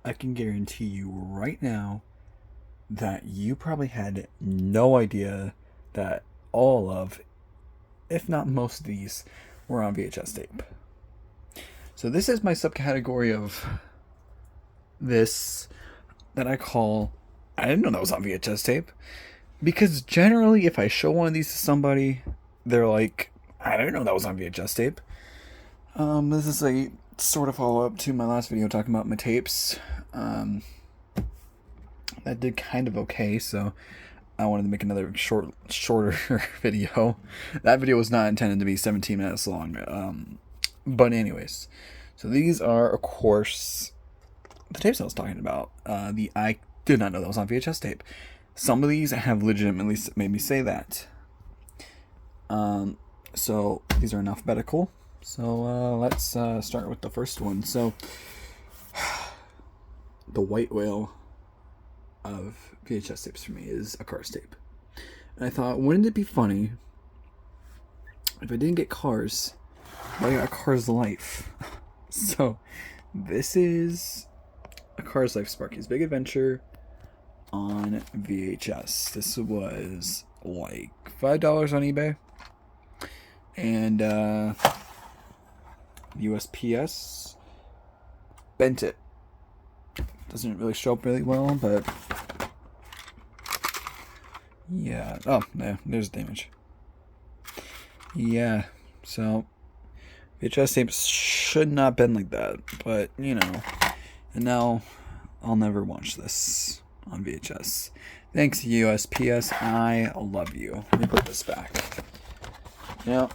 I can guarantee you right now that you probably had no idea that all of, if not most of these, were on VHS tape. So this is my subcategory of this that I call I didn't know that was on VHS tape. Because generally if I show one of these to somebody, they're like, I didn't know that was on VHS tape. This is a sort of follow up to my last video talking about my tapes. That did kind of okay, so I wanted to make another shorter video. That video was not intended to be 17 minutes long. But anyways, so these are, of course, the tapes I was talking about. I did not know that was on VHS tape. Some of these have legitimately made me say that. So these are in alphabetical. So let's start with the first one. So the white whale of VHS tapes for me is a Cars tape. And I thought, wouldn't it be funny if I didn't get Cars, but I got Cars Life? So this is a Cars Life Sparky's Big Adventure on VHS. This was like $5 on eBay. And USPS bent it. Doesn't really show up really well, but yeah. Oh, yeah, there's damage. Yeah, so VHS tapes should not bend like that, but you know. And now I'll never watch this on VHS. Thanks, USPS. I love you. Let me put this back. You know,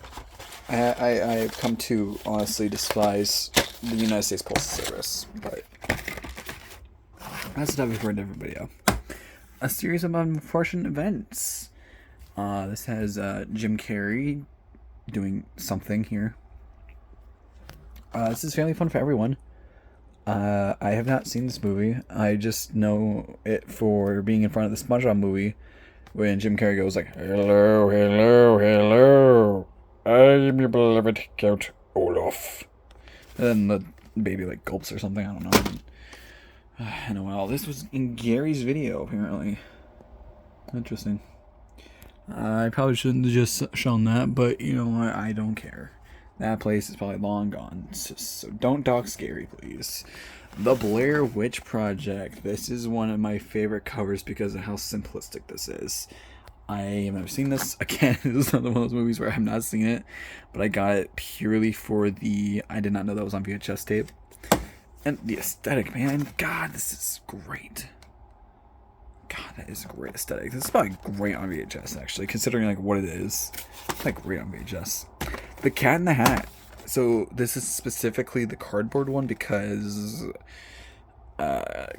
I've come to honestly despise the United States Postal Service, but that's a topic for a different video. A series of unfortunate events. This has Jim Carrey doing something here. This is fairly fun for everyone. I have not seen this movie. I just know it for being in front of the SpongeBob movie when Jim Carrey goes like, "Hello, hello, hello. I'm your beloved Count Olaf." And then the baby like gulps or something. I don't know. Noel. This was in Gary's video, apparently. Interesting. I probably shouldn't have just shown that, but you know what? I don't care. That place is probably long gone. So don't dox Gary, please. The Blair Witch Project. This is one of my favorite covers because of how simplistic this is. I have never seen this. Again, this is another one of those movies where I have not seen it, but I got it purely for the... I did not know that was on VHS tape. And the aesthetic, man. God, this is great. God, that is a great aesthetic. This is probably great on VHS, actually, considering like what it is. It's like great on VHS. The Cat in the Hat. So this is specifically the cardboard one because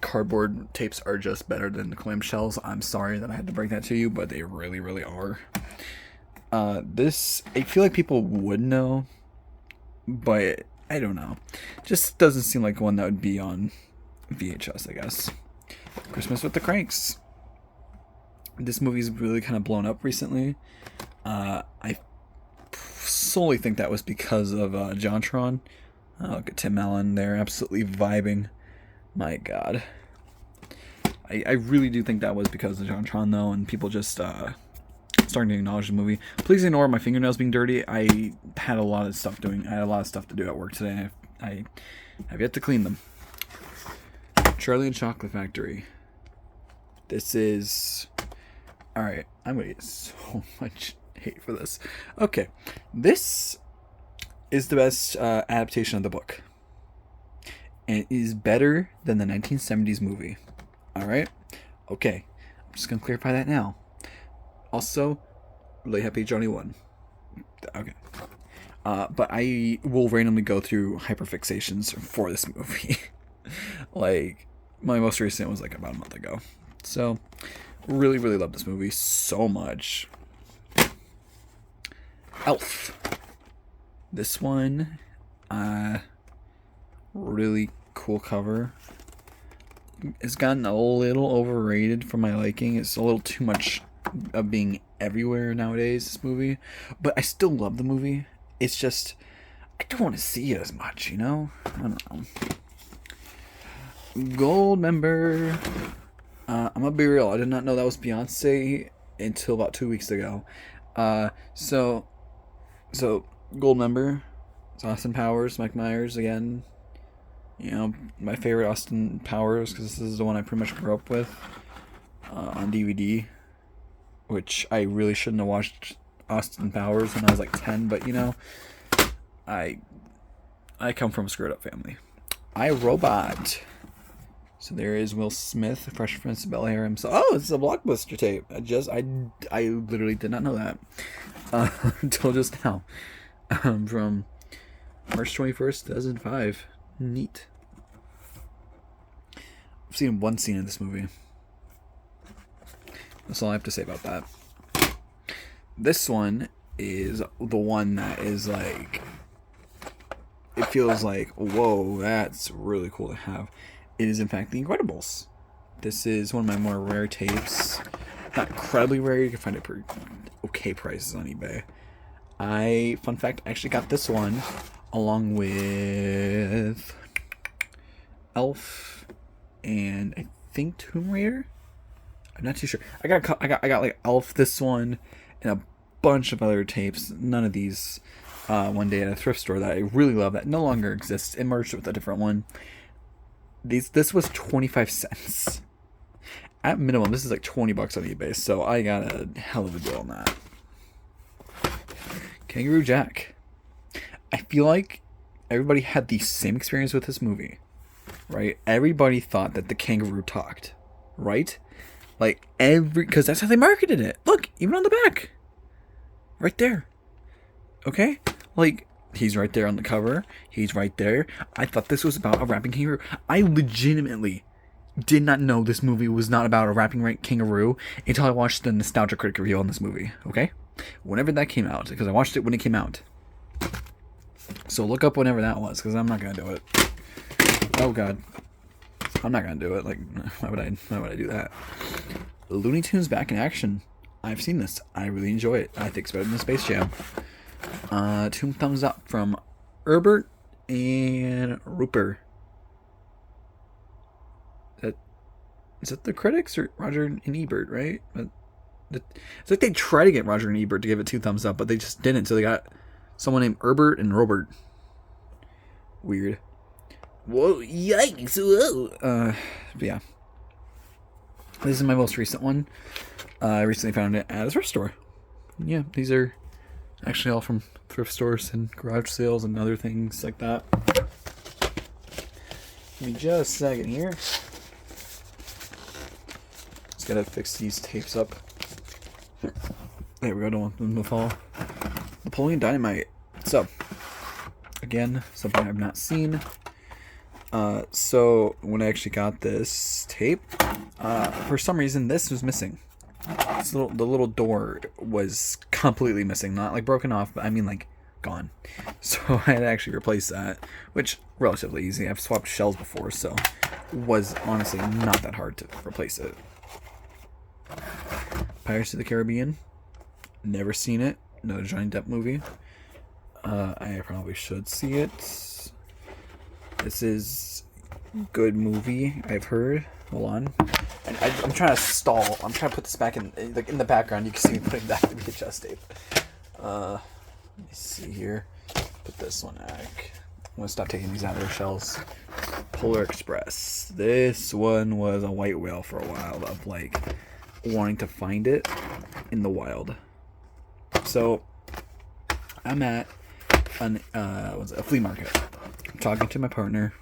cardboard tapes are just better than the clamshells. I'm sorry that I had to break that to you, but they really, really are. This, I feel like people would know, but I don't know. Just doesn't seem like one that would be on VHS, I guess. Christmas with the Cranks. This movie's really kind of blown up recently. I solely think that was because of JonTron. Look at Tim Allen there, absolutely vibing. My God. I really do think that was because of JonTron, though, and people just starting to acknowledge the movie. Please ignore my fingernails being dirty. I had a lot of stuff to do at work today. I have yet to clean them. Charlie and Chocolate Factory. This is... Alright, I'm going to get so much hate for this. Okay, this is the best adaptation of the book. And it is better than the 1970s movie. Alright? Okay, I'm just going to clarify that now. Also, really happy Johnny won. Okay. But I will randomly go through hyperfixations for this movie. Like, my most recent was like about a month ago. So, really, really love this movie so much. Elf. This one, really cool cover. It's gotten a little overrated for my liking. It's a little too much of being everywhere nowadays, this movie. But I still love the movie. It's just, I don't want to see it as much, you know? I don't know. Gold member. I'm gonna be real. I did not know that was Beyonce until about 2 weeks ago. So gold member. It's Austin Powers, Mike Myers again. You know, my favorite Austin Powers because this is the one I pretty much grew up with on DVD, which I really shouldn't have watched Austin Powers when I was like 10, but you know, I come from a screwed up family. I, Robot. So there is Will Smith, Fresh Prince of Bel-Air himself. Oh, it's a Blockbuster tape. I literally did not know that until just now. From March 21st, 2005. Neat. I've seen one scene in this movie. That's all I have to say about that. This one is the one that is like, it feels like, whoa, that's really cool to have. It is in fact The Incredibles. This is one of my more rare tapes. Not incredibly rare, you can find it for okay prices on eBay. Fun fact, I actually got this one along with Elf and I think Tomb Raider. I'm not too sure. I got like Elf, this one, and a bunch of other tapes. None of these one day at a thrift store that I really love that no longer exists. It merged with a different one. This was 25 cents. At minimum, this is like $20 on eBay, so I got a hell of a deal on that. Kangaroo Jack. I feel like everybody had the same experience with this movie, right? Everybody thought that the kangaroo talked, right? Like because that's how they marketed it. Look, even on the back, right there. Okay, like he's right there on the cover. He's right there. I thought this was about a rapping kangaroo. I legitimately did not know this movie was not about a rapping kangaroo until I watched the Nostalgia Critic review on this movie. Okay, whenever that came out, because I watched it when it came out. So look up whenever that was, because I'm not gonna do it. Oh God, I'm not gonna do it. Like, why would I do that? Looney Tunes back in action. I've seen this. I really enjoy it. I think it's better than Space Jam. 2 thumbs up from Herbert and Rupert. Is that the critics or Roger and Ebert, right? But it's like they try to get Roger and Ebert to give it 2 thumbs up, but they just didn't. So they got someone named Herbert and Robert. Weird. Whoa, yikes. Whoa. But yeah. This is my most recent one. I recently found it at a thrift store. Yeah, these are actually all from thrift stores and garage sales and other things like that. Give me just a second here. Just gotta fix these tapes up. There we go, don't want them to fall. Napoleon Dynamite. So, again, something I've not seen. So when I actually got this tape, for some reason this was missing. The little door was completely missing, not like broken off, but I mean like gone. So I had to actually replace that, which relatively easy. I've swapped shells before, so was honestly not that hard to replace it. Pirates of the Caribbean, never seen it. Another Johnny Depp movie. I probably should see it. This is good movie, I've heard. Hold on. I'm trying to stall. I'm trying to put this back in the background. You can see me putting back the VHS tape. Let me see here. Put this one back. I'm gonna stop taking these out of their shells. Polar Express. This one was a white whale for a while of like wanting to find it in the wild. So I'm at a flea market. I'm talking to my partner,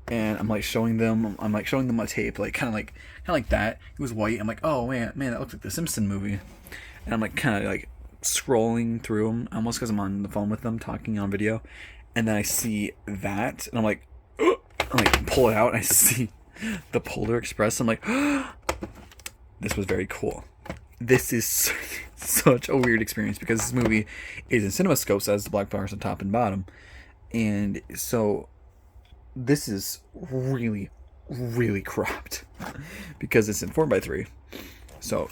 and I'm showing them a tape, like kind of like that. It was white. I'm like, oh man, that looks like the Simpson movie. And I'm like kind of like scrolling through them, almost because I'm on the phone with them, talking on video. And then I see that, and I'm like, ugh! I'm like pull it out, and I see the Polar Express. I'm like, this was very cool. This is such a weird experience because this movie is in CinemaScope, so has the black bars on top and bottom. And so this is really, really cropped because it's in 4:3. So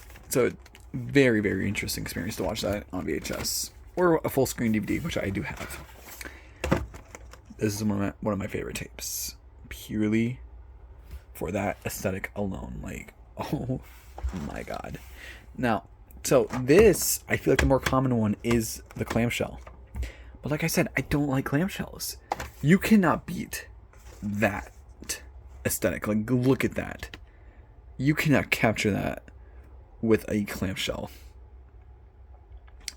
very, very interesting experience to watch that on VHS or a full screen DVD, which I do have. This is one of my favorite tapes. Purely for that aesthetic alone. Like, oh my god. Now, so this, I feel like the more common one is the clamshell. But like I said, I don't like clamshells. You cannot beat that aesthetic. Like, look at that. You cannot capture that with a clamshell.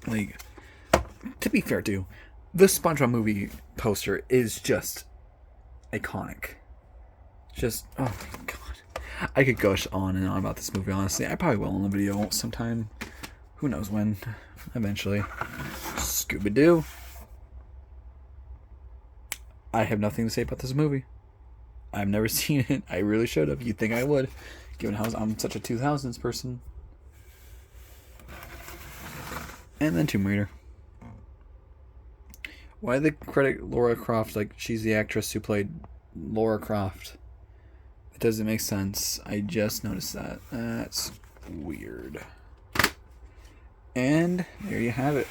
Like, to be fair too, the SpongeBob movie poster is just iconic. Just, oh my god. I could gush on and on about this movie, honestly. I probably will in a video sometime. Who knows when. Eventually. Scooby-Doo. I have nothing to say about this movie. I've never seen it. I really should have. You'd think I would, given how I'm such a 2000s person. And then Tomb Raider. Why they credit Laura Croft like she's the actress who played Laura Croft? It doesn't make sense. I just noticed that. That's weird. And there you have it.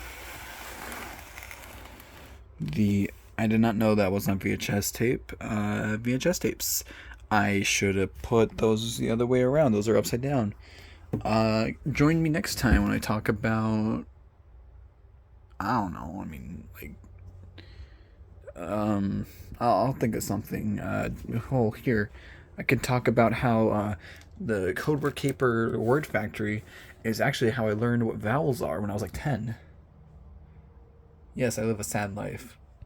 I did not know that was not VHS tape. VHS tapes. I should have put those the other way around. Those are upside down. Join me next time when I talk about, I don't know. I mean, like, I'll think of something. Here, I could talk about how the Codeword Caper Word Factory is actually how I learned what vowels are when I was like 10. Yes, I live a sad life.